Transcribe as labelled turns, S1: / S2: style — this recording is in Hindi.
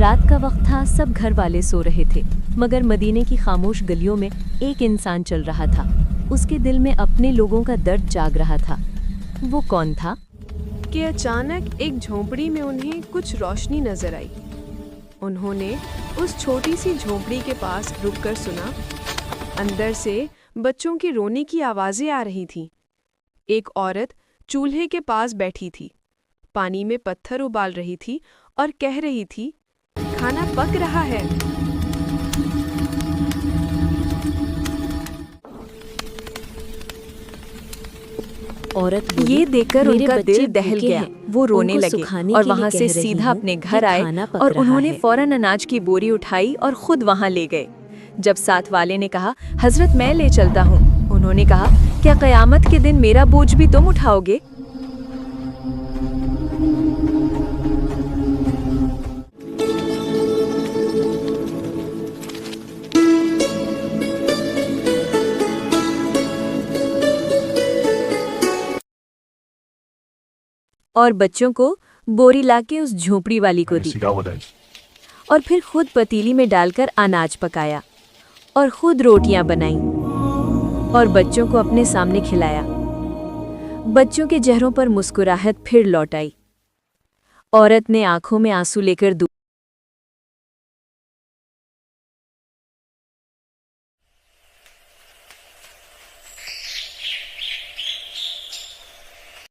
S1: रात का वक्त था, सब घर वाले सो रहे थे, मगर मदीने की खामोश गलियों में एक इंसान चल रहा था। उसके दिल में अपने लोगों का दर्द जाग रहा था। वो कौन था?
S2: कि अचानक एक झोंपड़ी में उन्हें कुछ रोशनी नजर आई। उन्होंने उस छोटी सी झोंपड़ी के पास रुककर सुना। अंदर से बच्चों के रोने की आवाजें आ रही थीं। एक औरत चूल्हे के पास बैठी थी, पानी में पत्थर उबाल रही थी और कह रही थी, खाना पक रहा है।
S1: औरत बोली,
S2: ये देखकर
S1: मेरे
S2: उनका
S1: बच्चे
S2: दिल दहल
S1: भूखे
S2: गया।
S1: हैं,
S2: वो रोने
S1: उनको
S2: लगे
S1: सुखाने
S2: और
S1: के लिए
S2: वहां
S1: कह
S2: से
S1: रही
S2: सीधा
S1: हूँ
S2: अपने
S1: कि
S2: घर आए
S1: खाना पक
S2: और
S1: रहा
S2: उन्होंने
S1: है।
S2: फौरन अनाज की बोरी उठाई और खुद वहां ले गए। जब साथ वाले ने कहा, हजरत मैं ले चलता हूँ, उन्होंने कहा, क्या कयामत के दिन मेरा बोझ भी तुम उठाओगे? और बच्चों को बोरी लाके उस झोंपड़ी वाली को दी और फिर खुद पतीली में डालकर अनाज पकाया और खुद रोटियां बनाई और बच्चों को अपने सामने खिलाया। बच्चों के चेहरों पर मुस्कुराहट फिर लौट आई। औरत ने आंखों में आंसू लेकर